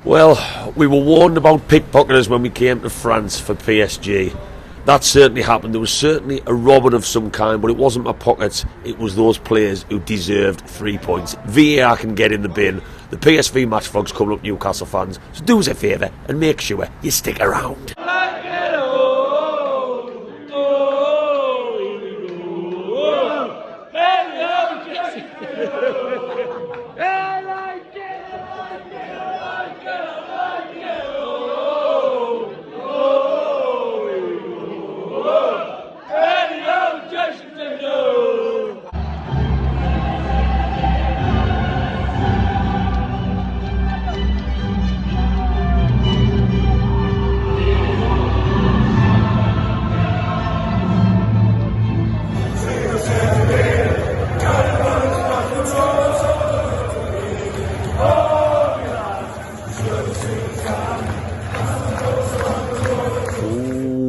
Well, we were warned about pickpocketers when we came to France for PSG. That certainly happened. There was certainly a robbing of some kind, but it wasn't my pockets. It was those players who deserved 3 points. VAR can get in the bin. The PSV match vlog's coming up, Newcastle fans. So do us a favour and make sure you stick around.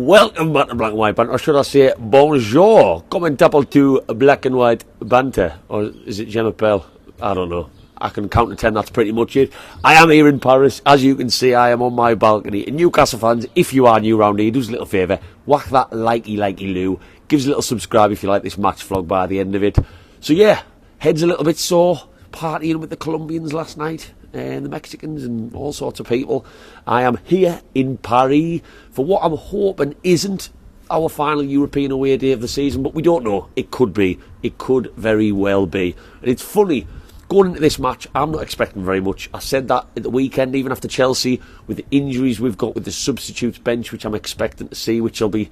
Welcome back to Black and White Banter, or should I say bonjour, comment to Black and White Banter, or is it Je m'appelle? I don't know. I can count to 10, that's pretty much it. I am here in Paris, as you can see. I am on my balcony. And Newcastle fans, if you are new round here, do us a little favour, whack that likey loo, give us a little subscribe if you like this match vlog by the end of it. So yeah, head's a little bit sore, partying with the Colombians last night, and the Mexicans and all sorts of people. I am here in Paris for what I'm hoping isn't our final European away day of the season, but we don't know. It could be. It could very well be. And it's funny, going into this match, I'm not expecting very much. I said that at the weekend, even after Chelsea, with the injuries we've got with the substitutes bench, which I'm expecting to see, which will be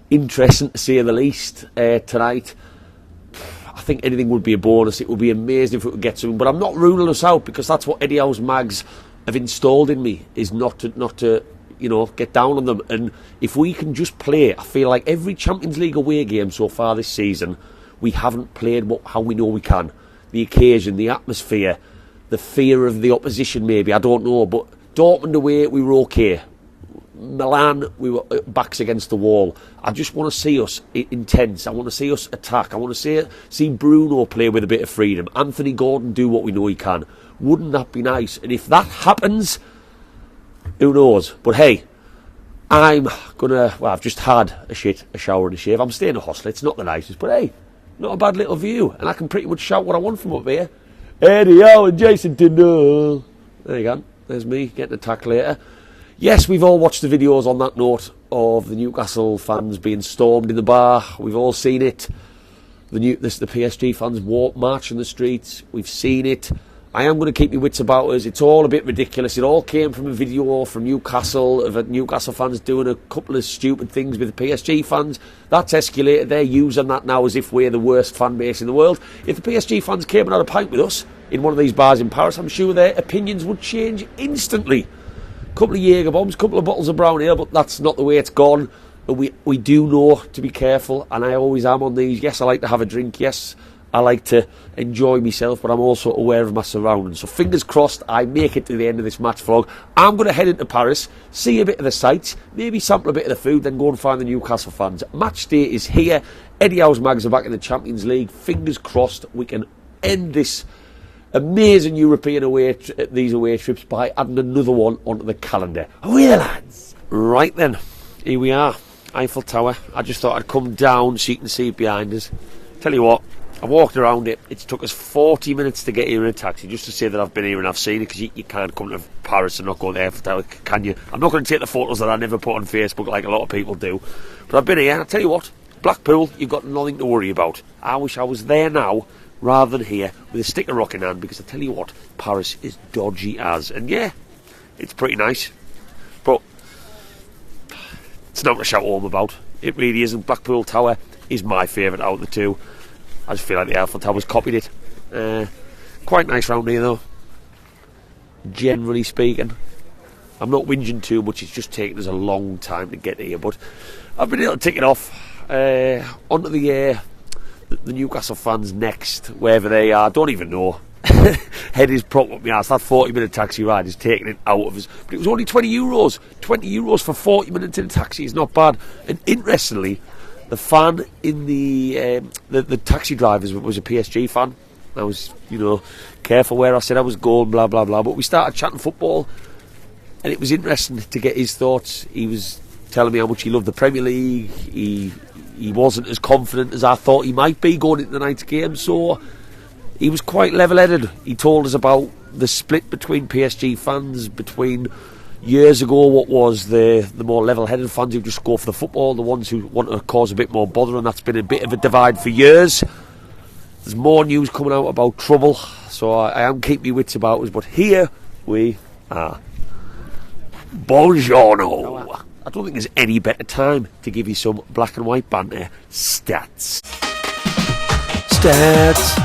interesting to say the least tonight. I think anything would be a bonus. It would be amazing if we could get something, but I'm not ruling us out, because that's what Eddie Howe's mags have installed in me, is not to you know, get down on them. And if we can just play, I feel like every Champions League away game so far this season, we haven't played how we know we can. The occasion, the atmosphere, the fear of the opposition, maybe, I don't know. But Dortmund away, we were okay. Milan, we were backs against the wall. I just want to see us intense. I want to see us attack. I want to see Bruno play with a bit of freedom. Anthony Gordon do what we know he can. Wouldn't that be nice? And if that happens, who knows? But hey, I'm gonna. Well, I've just had a shower and a shave. I'm staying in a hostel. It's not the nicest, but hey, not a bad little view, and I can pretty much shout what I want from up here. Eddie Howe and Jason Tino. There you go. There's me getting attacked later. Yes, we've all watched the videos on that note of the Newcastle fans being stormed in the bar. We've all seen it. The PSG fans marching the streets. We've seen it. I am going to keep my wits about us. It's all a bit ridiculous. It all came from a video from Newcastle of Newcastle fans doing a couple of stupid things with the PSG fans. That's escalated. They're using that now as if we're the worst fan base in the world. If the PSG fans came and had a pint with us in one of these bars in Paris, I'm sure their opinions would change instantly. Couple of Jaeger bombs, couple of bottles of brown ale, but that's not the way it's gone. We do know to be careful, and I always am on these. Yes, I like to have a drink. Yes, I like to enjoy myself, but I'm also aware of my surroundings. So fingers crossed I make it to the end of this match vlog. I'm going to head into Paris, see a bit of the sights, maybe sample a bit of the food, then go and find the Newcastle fans. Match day is here. Eddie Howe's mags are back in the Champions League. Fingers crossed we can end this amazing European these away trips by adding another one onto the calendar. Away, lads! Right then, here we are, Eiffel Tower. I just thought I'd come down so you can see it behind us. Tell you what, I walked around it. It's took us 40 minutes to get here in a taxi, just to say that I've been here and I've seen it, because you can't come to Paris and not go to the Eiffel Tower, can you? I'm not going to take the photos that I never put on Facebook like a lot of people do. But I've been here, and I'll tell you what, Blackpool, you've got nothing to worry about. I wish I was there now, rather than here with a stick of rock in hand, because I tell you what, Paris is dodgy as. And yeah, it's pretty nice, but it's not to shout home about. It really isn't. Blackpool Tower is my favourite out of the two. I just feel like the Eiffel Tower's copied it. Quite nice round here though, generally speaking. I'm not whinging too much, it's just taken us a long time to get here, but I've been able to tick it off. Onto the Newcastle fans next, wherever they are, don't even know. Head is propped up my ass. That 40-minute taxi ride is taking it out of us. But it was only €20. €20 for 40 minutes in a taxi is not bad. And interestingly, the fan in the taxi driver was a PSG fan. I was, careful where I said I was going, blah, blah, blah. But we started chatting football. and it was interesting to get his thoughts. He was telling me how much he loved the Premier League. He wasn't as confident as I thought he might be going into the night's game, so he was quite level-headed. He told us about the split between PSG fans, between years ago what was the more level-headed fans who just go for the football, the ones who want to cause a bit more bother, and that's been a bit of a divide for years. There's more news coming out about trouble, so I am keeping my wits about us, but here we are. Buongiorno. I don't think there's any better time to give you some black and white banter stats. Stats.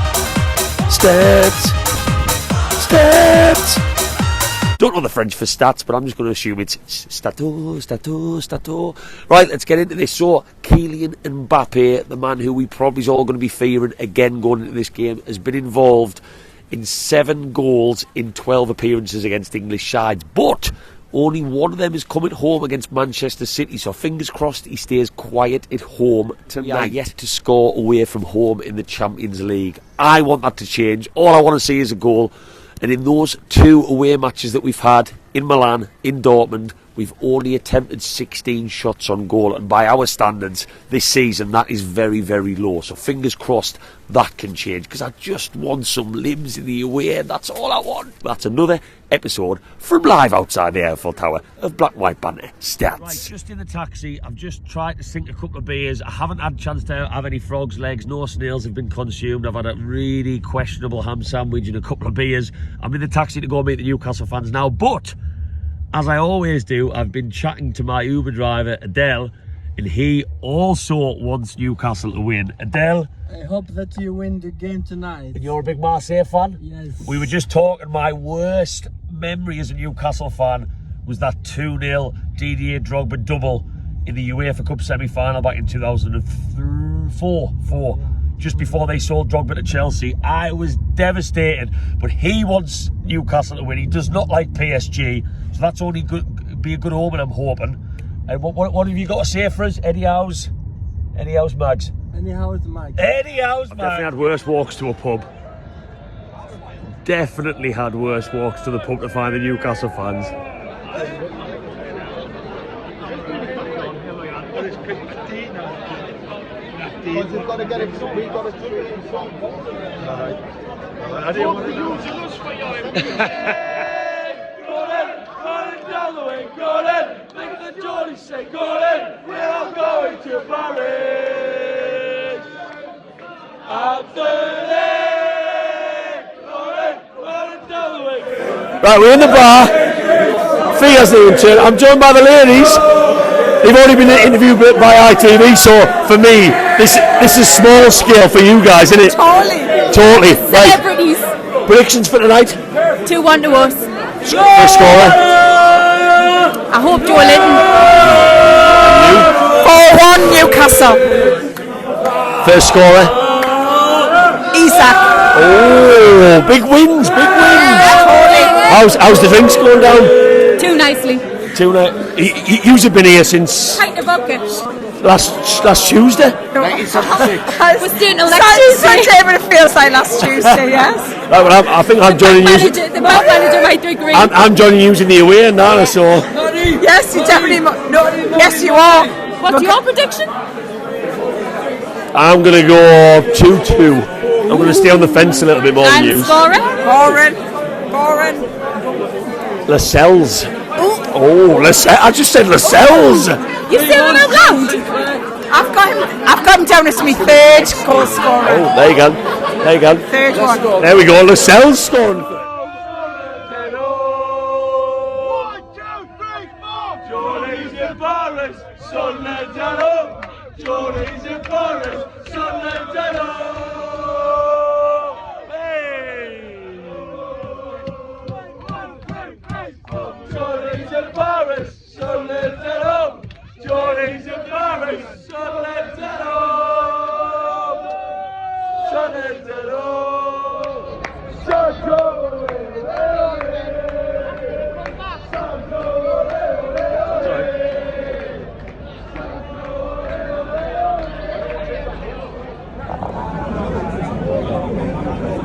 Don't know the French for stats, but I'm just going to assume it's stato. Right, let's get into this. So, Kylian Mbappe, the man who we probably is all going to be fearing again going into this game, has been involved in 7 goals in 12 appearances against English sides, but only one of them is coming home against Manchester City, so fingers crossed he stays quiet at home tonight. Yeah, yet to score away from home in the Champions League. I want that to change. All I want to see is a goal. And in those 2 away matches that we've had in Milan, in Dortmund, we've only attempted 16 shots on goal. And by our standards this season, that is very, very low. So fingers crossed that can change, because I just want some limbs in the away, and that's all I want. That's another episode from live outside the Eiffel Tower of Black and White Banter Stats. Right, just in the taxi, I've just tried to sink a couple of beers. I haven't had a chance to have any frog's legs. No snails have been consumed. I've had a really questionable ham sandwich and a couple of beers. I'm in the taxi to go meet the Newcastle fans now, but as I always do, I've been chatting to my Uber driver, Adele, and he also wants Newcastle to win. Adele, I hope that you win the game tonight. And you're a big Marseille fan? Yes. We were just talking, my worst memory as a Newcastle fan was that 2-0 Didier Drogba double in the UEFA Cup semi-final back in 2004. Just before they sold Drogba to Chelsea. I was devastated, but he wants Newcastle to win. He does not like PSG, so that's only be a good omen, I'm hoping. And what have you got to say for us, Eddie Howe's Mags? Eddie Howe's Mags. Definitely had worse walks to a pub. Definitely had worse walks to the pub to find the Newcastle fans. We've got to get it. We've got to do it in some I didn't want to know. Make the Geordie say, Gordon, we're all going to Paris. Right, we're in the bar. Fia's the intern. I'm joined by the ladies. They've already been interviewed by ITV, so for me, this is small scale for you guys, isn't it? Totally. Celebrities. Right. Predictions for tonight? 2-1 to us. First scorer? I hope Joe Linton. 4-1 Newcastle. First scorer? Isaac. Oh, big wins. How's the drinks going down? Too nicely. You've been here since Pint of bucket. last Tuesday. We're staying till next Tuesday. Whatever it feels like last Tuesday, yes. Right, well, I think I'm joining you. The bank manager might agree. I'm joining you in the away end, Nana, so. Yes, you definitely. Yes, you are. What's your prediction? I'm going to go 2-2. I'm going to stay on the fence a little bit more than you. And scoring? Boring. Lascelles. Oh, I just said Lascelles. You say one out loud? I've got him down as my 3rd goal scorer. Oh, there you go. 3rd one. There we go. Lascelles scoring. 1, 2, 3, 4. Geordie's in Paris, Sunderland at home. Geordie's in Paris, Sunderland at home. Geordie's in Paris, Sunderland at home. Geordie's in Paris, Sunderland at home. Sunderland at home.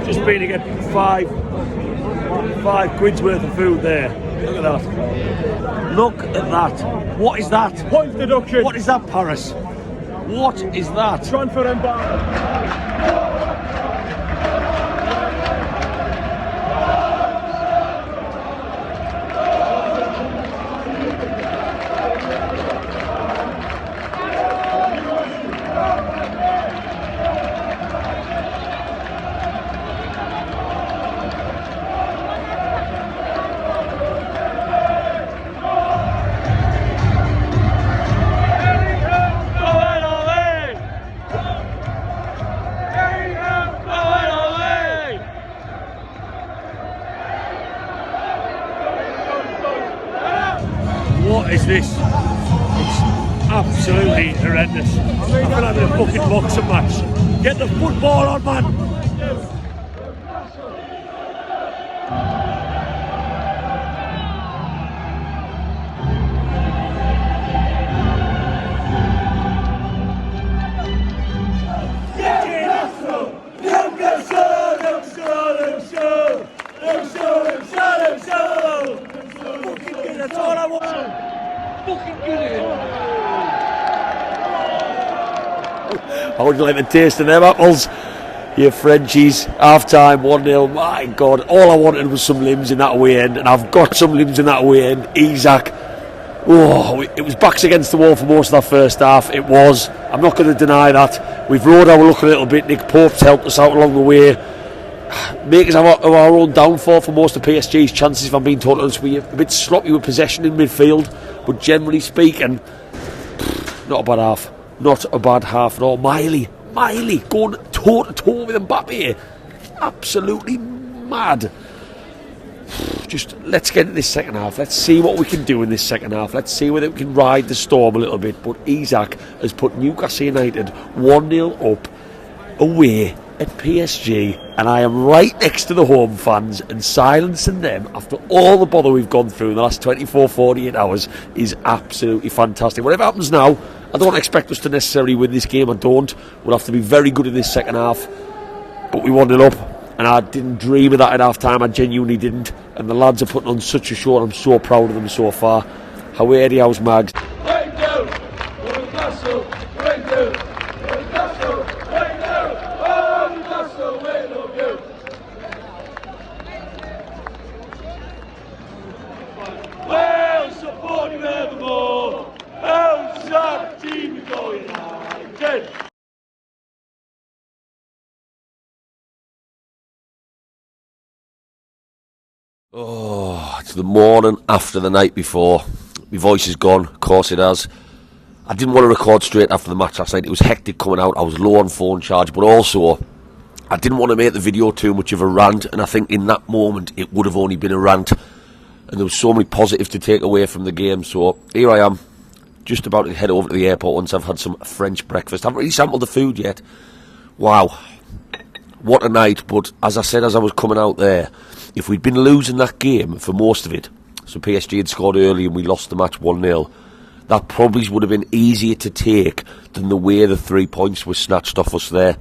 Just been to get five quid's worth of food there. Look at that. Look at that. What is that? Point deduction. What is that, Paris? What is that? Transfer embargo. What is this? It's absolutely horrendous. I feel like having a fucking boxing match. Get the football on, man. That's all I want. Fucking get it. How would you like the taste of them apples? You Frenchies, half time, 1-0. My God, all I wanted was some limbs in that away end, and I've got some limbs in that away end. Isaac. Oh, it was backs against the wall for most of that first half. It was. I'm not going to deny that. We've rode our luck a little bit. Nick Pope's helped us out along the way. Make us have our own downfall for most of PSG's chances, if I'm being totally honest with you. A bit sloppy with possession in midfield, but generally speaking, not a bad half. Not a bad half at all. Miley going toe to toe with Mbappe. Absolutely mad. Just let's get into this second half. Let's see what we can do in this second half. Let's see whether we can ride the storm a little bit. But Isaac has put Newcastle United 1-0 up away at PSG, and I am right next to the home fans, and silencing them after all the bother we've gone through in the last 24-48 hours is absolutely fantastic. Whatever happens now, I don't expect us to necessarily win this game. I don't. We'll have to be very good in this second half, but we 1-0 up, and I didn't dream of that at half time. I genuinely didn't, and the lads are putting on such a show, and I'm so proud of them so far. How are the house, Mags? Oh, it's the morning after the night before. My voice is gone, of course it has. I didn't want to record straight after the match last night. It was hectic coming out. I was low on phone charge, but also I didn't want to make the video too much of a rant, and I think in that moment it would have only been a rant, and there was so many positives to take away from the game. So here I am, just about to head over to the airport once I've had some French breakfast. I haven't really sampled the food yet. Wow, what a night. But as I said as I was coming out there, if we'd been losing that game for most of it, so PSG had scored early and we lost the match 1-0, that probably would have been easier to take than the way the 3 points were snatched off us there.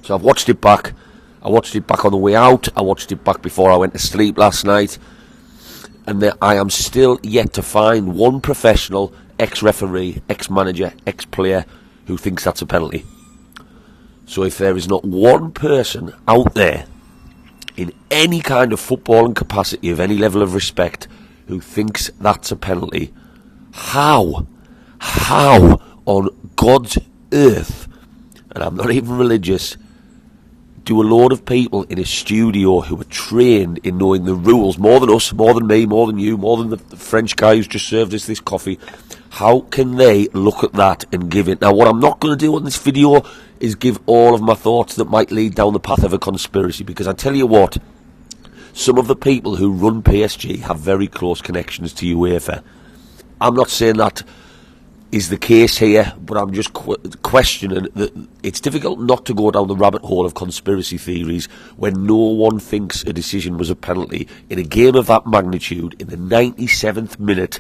So I've watched it back. I watched it back on the way out. I watched it back before I went to sleep last night. And I am still yet to find one professional, ex-referee, ex-manager, ex-player who thinks that's a penalty. So if there is not one person out there in any kind of footballing capacity of any level of respect who thinks that's a penalty, how on God's earth, and I'm not even religious, do a load of people in a studio who are trained in knowing the rules more than us, more than me, more than you, more than the French guy who's just served us this coffee, how can they look at that and give it? Now, what I'm not going to do on this video is give all of my thoughts that might lead down the path of a conspiracy, because I tell you what, some of the people who run PSG have very close connections to UEFA. I'm not saying that is the case here, but I'm just questioning that it's difficult not to go down the rabbit hole of conspiracy theories when no one thinks a decision was a penalty in a game of that magnitude. In the 97th minute,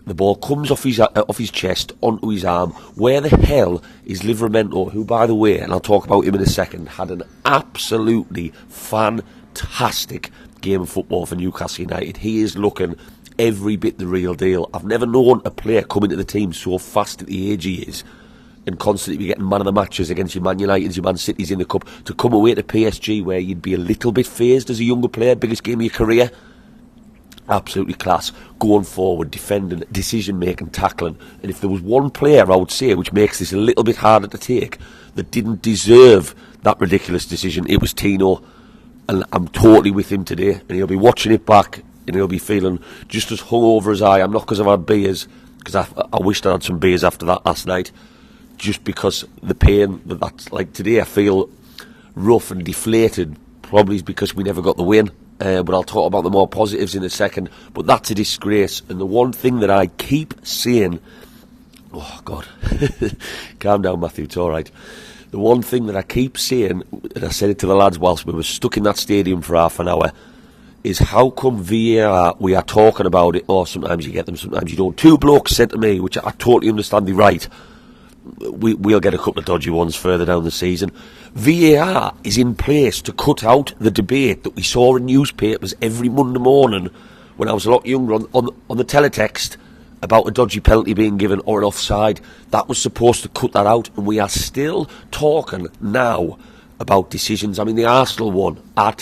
the ball comes off his chest onto his arm. Where the hell is Livramento, who, by the way, and I'll talk about him in a second, had an absolutely fantastic game of football for Newcastle United. He is looking every bit the real deal. I've never known a player come into the team so fast at the age he is and constantly be getting man of the matches against your Man United, your Man Cities in the Cup, to come away to PSG where you'd be a little bit phased as a younger player, biggest game of your career. Absolutely class. Going forward, defending, decision making, tackling. And if there was one player, I would say, which makes this a little bit harder to take, that didn't deserve that ridiculous decision, it was Tino. And I'm totally with him today, and he'll be watching it back and he'll be feeling just as hungover as I am, not because I've had beers, because I wished I had some beers after that last night, just because the pain that's like today. I feel rough and deflated, probably because we never got the win, but I'll talk about the more positives in a second. But that's a disgrace, and the one thing that I keep saying, oh God, calm down Matthew, it's alright. The one thing that I keep saying, and I said it to the lads whilst we were stuck in that stadium for half an hour, is how come VAR, we are talking about it, or sometimes you get them, sometimes you don't. Two blokes said to me, which I totally understand, they're right, we'll get a couple of dodgy ones further down the season. VAR is in place to cut out the debate that we saw in newspapers every Monday morning when I was a lot younger on the teletext about a dodgy penalty being given or an offside. That was supposed to cut that out, and we are still talking now about decisions. I mean, the Arsenal one, by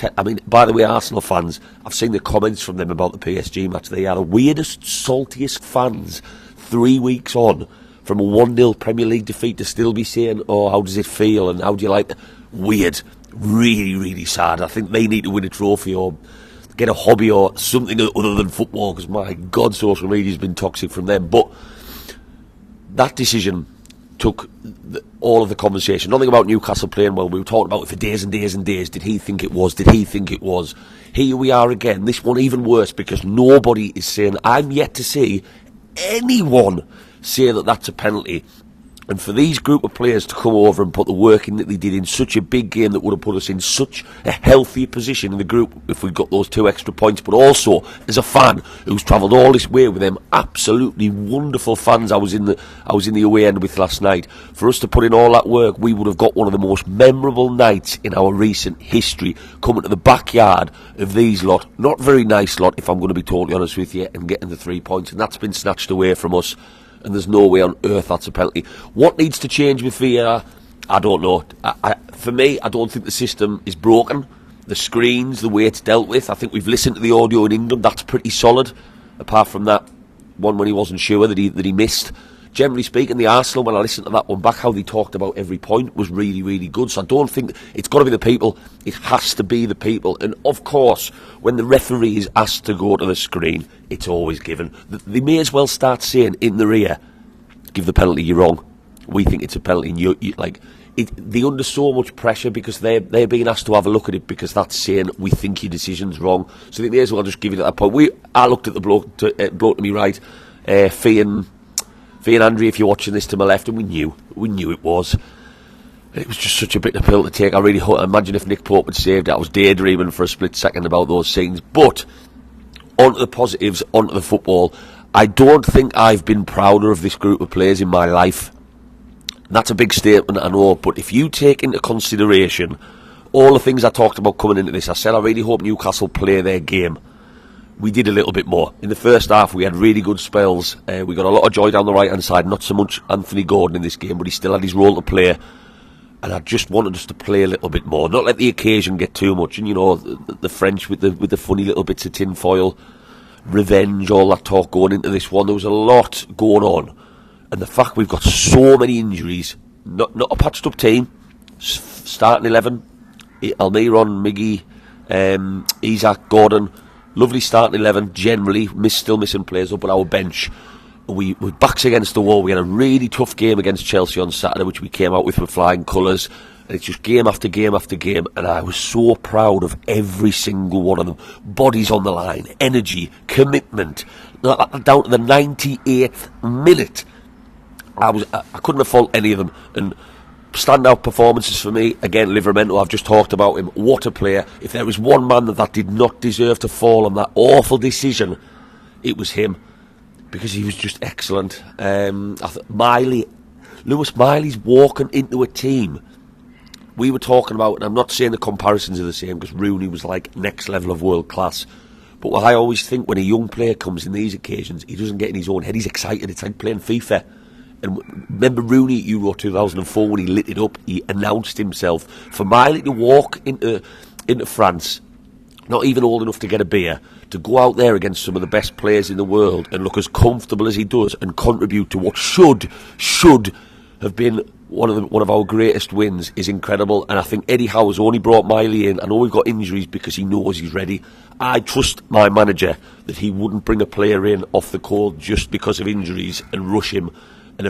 the way, Arsenal fans, I've seen the comments from them about the PSG match. They are the weirdest, saltiest fans 3 weeks on from a 1-0 Premier League defeat to still be saying, oh, how does it feel and how do you like it? Weird. Really, really sad. I think they need to win a trophy or get a hobby or something other than football, because my God, social media's been toxic from them. But that decision took all of the conversation. Nothing about Newcastle playing well. We were talking about it for days and days and days. Did he think it was? Did he think it was? Here we are again. This one even worse, because nobody is saying, I'm yet to see anyone say that that's a penalty. And for these group of players to come over and put the work in that they did in such a big game that would have put us in such a healthier position in the group if we got those 2 extra points, but also as a fan who's travelled all this way with them absolutely wonderful fans I was in the away end with last night, for us to put in all that work, we would have got one of the most memorable nights in our recent history, coming to the backyard of these lot, not very nice lot if I'm going to be totally honest with you, and getting the 3 points, and that's been snatched away from us. And there's no way on earth that's a penalty. What needs to change with VAR? I don't know. For me, I don't think the system is broken. The screens, the way it's dealt with, I think we've listened to the audio in England, that's pretty solid, apart from that one when he wasn't sure that he missed. Generally speaking, the Arsenal, when I listened to that one back, how they talked about every point was really, really good. So I don't think it's got to be the people. It has to be the people. And of course, when the referee is asked to go to the screen, it's always given. They may as well start saying in their ear, give the penalty, you're wrong. We think it's a penalty. And they're under so much pressure because they're being asked to have a look at it, because that's saying we think your decision's wrong. So they may as well just give it at that point. I looked at the bloke to me right, Fee and Andrew, if you're watching this to my left, and we knew it was. It was just such a bit of pill to take. I really imagine if Nick Pope had saved it. I was daydreaming for a split second about those scenes. But onto the positives, onto the football. I don't think I've been prouder of this group of players in my life. That's a big statement, I know, but if you take into consideration all the things I talked about coming into this, I said I really hope Newcastle play their game. We did a little bit more. In the first half, we had really good spells. We got a lot of joy down the right-hand side. Not so much Anthony Gordon in this game, but he still had his role to play. And I just wanted us to play a little bit more. Not let the occasion get too much. And, you know, the French with the funny little bits of tinfoil, revenge, all that talk going into this one. There was a lot going on. And the fact we've got so many injuries, not a patched-up team, starting 11, Almiron, Miggy, Isaac, Gordon, lovely starting 11, generally, still missing players up on our bench. We're backs against the wall. We had a really tough game against Chelsea on Saturday, which we came out with flying colours. And it's just game after game after game. And I was so proud of every single one of them. Bodies on the line, energy, commitment. Down to the 98th minute, I couldn't have faulted any of them. And standout performances for me, again, Livramento, I've just talked about him, what a player. If there was one man that did not deserve to fall on that awful decision, it was him, because he was just excellent. Lewis Miley's walking into a team we were talking about, and I'm not saying the comparisons are the same because Rooney was like next level of world class, but what I always think when a young player comes in these occasions, he doesn't get in his own head, he's excited, it's like playing FIFA. And remember Rooney at Euro 2004 when he lit it up, he announced himself. For Miley to walk into France, not even old enough to get a beer, to go out there against some of the best players in the world and look as comfortable as he does and contribute to what should have been one of our greatest wins is incredible. And I think Eddie Howe's only brought Miley in. I know we've got injuries because he knows he's ready. I trust my manager that he wouldn't bring a player in off the cold just because of injuries and rush him and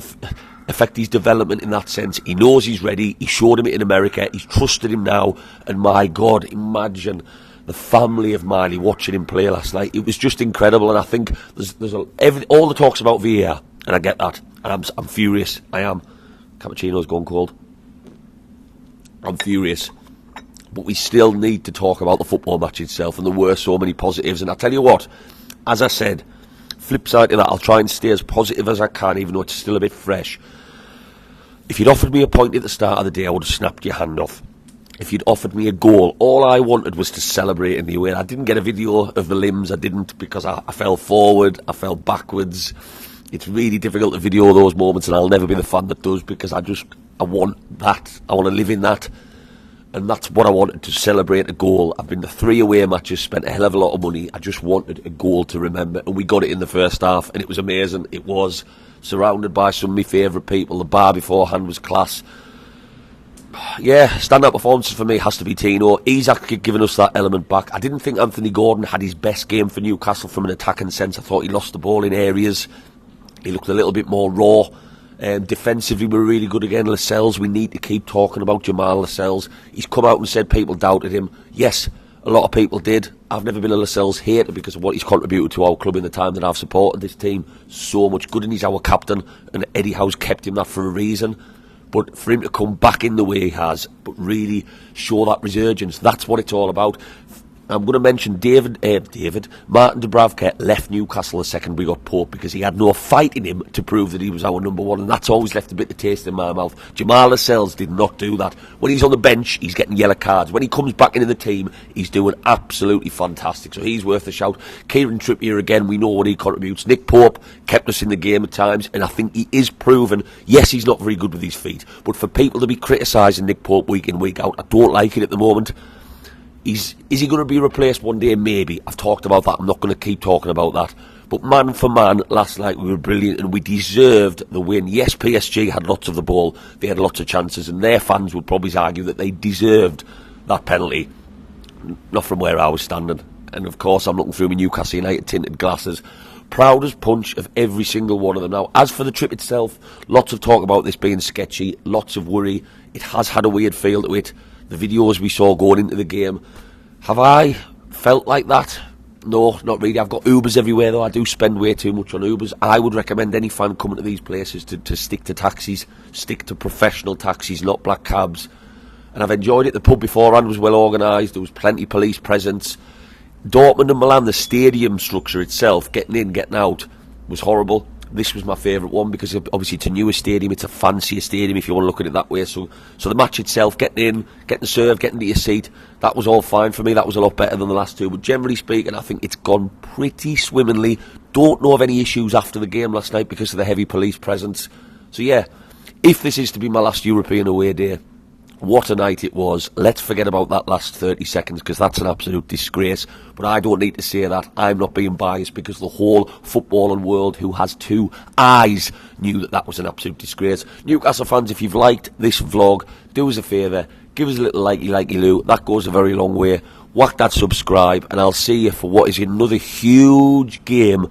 affect his development in that sense. He knows he's ready. He showed him it in America. He's trusted him now. And my God, imagine the family of Miley watching him play last night. It was just incredible. And I think there's all the talks about VAR, and I get that. And I'm furious. I am. Cappuccino's gone cold. I'm furious. But we still need to talk about the football match itself, and there were so many positives. And I tell you what, as I said, flip side to that, I'll try and stay as positive as I can, even though it's still a bit fresh. If you'd offered me a point at the start of the day, I would have snapped your hand off. If you'd offered me a goal, all I wanted was to celebrate in the way. I didn't get a video of the limbs, I didn't, because I fell forward, I fell backwards. It's really difficult to video those moments, and I'll never be the fan that does, because I want that. I want to live in that. And that's what I wanted, to celebrate a goal. I've been to 3 away matches, spent a hell of a lot of money. I just wanted a goal to remember, and we got it in the first half, and it was amazing. It was surrounded by some of my favourite people. The bar beforehand was class. Yeah, standout performances for me has to be Tino. He's actually given us that element back. I didn't think Anthony Gordon had his best game for Newcastle from an attacking sense. I thought he lost the ball in areas. He looked a little bit more raw. Defensively, we're really good again. Lascelles, we need to keep talking about Jamal Lascelles. He's come out and said people doubted him. Yes, a lot of people did. I've never been a Lascelles hater because of what he's contributed to our club in the time that I've supported this team. So much good, and he's our captain, and Eddie Howe's kept him that for a reason. But for him to come back in the way he has, but really show that resurgence, that's what it's all about. I'm going to mention Martin Dubravka left Newcastle the second we got Pope because he had no fight in him to prove that he was our number one, and that's always left a bit of taste in my mouth. Jamal Lascelles did not do that. When he's on the bench, he's getting yellow cards. When he comes back into the team, he's doing absolutely fantastic, so he's worth a shout. Kieran Trippier, again, we know what he contributes. Nick Pope kept us in the game at times, and I think he is proven. Yes, he's not very good with his feet, but for people to be criticising Nick Pope week in, week out, I don't like it at the moment. Is he going to be replaced one day? Maybe. I've talked about that. I'm not going to keep talking about that. But man for man, last night we were brilliant and we deserved the win. Yes, PSG had lots of the ball. They had lots of chances, and their fans would probably argue that they deserved that penalty. Not from where I was standing. And of course, I'm looking through my Newcastle United tinted glasses. Proud as punch of every single one of them. Now, as for the trip itself, lots of talk about this being sketchy, lots of worry. It has had a weird feel to it. The videos we saw going into the game, have I felt like that? No, not really. I've got Ubers everywhere though. I do spend way too much on Ubers. I would recommend any fan coming to these places to stick to taxis, stick to professional taxis, not black cabs. And I've enjoyed it. The pub beforehand was well organised. There was plenty of police presence. Dortmund and Milan, the stadium structure itself, getting in, getting out, was horrible. This was my favourite one because obviously it's a newer stadium, it's a fancier stadium if you want to look at it that way. So the match itself, getting in, getting served, getting to your seat, that was all fine for me. That was a lot better than the last two. But generally speaking, I think it's gone pretty swimmingly. Don't know of any issues after the game last night because of the heavy police presence. So yeah, if this is to be my last European away day, what a night it was. Let's forget about that last 30 seconds because that's an absolute disgrace. But I don't need to say that. I'm not being biased because the whole footballing world who has 2 eyes knew that that was an absolute disgrace. Newcastle fans, if you've liked this vlog, do us a favour. Give us a little likey loo. That goes a very long way. Whack that subscribe and I'll see you for what is another huge game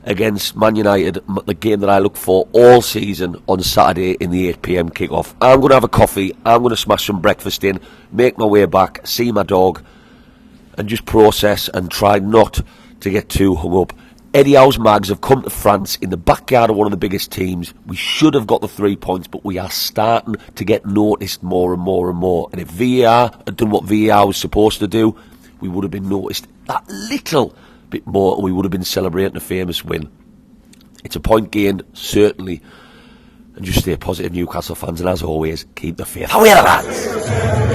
against Man United, the game that I look for all season on Saturday in the 8 PM kick-off. I'm going to have a coffee, I'm going to smash some breakfast in, make my way back, see my dog, and just process and try not to get too hung up. Eddie Howe's Mags have come to France in the backyard of one of the biggest teams. We should have got the 3 points, but we are starting to get noticed more and more and more. And if VAR had done what VAR was supposed to do, we would have been noticed that little bit more and we would have been celebrating a famous win. It's a point gained, certainly, and just stay positive, Newcastle fans, and as always, keep the faith. How are you, lads?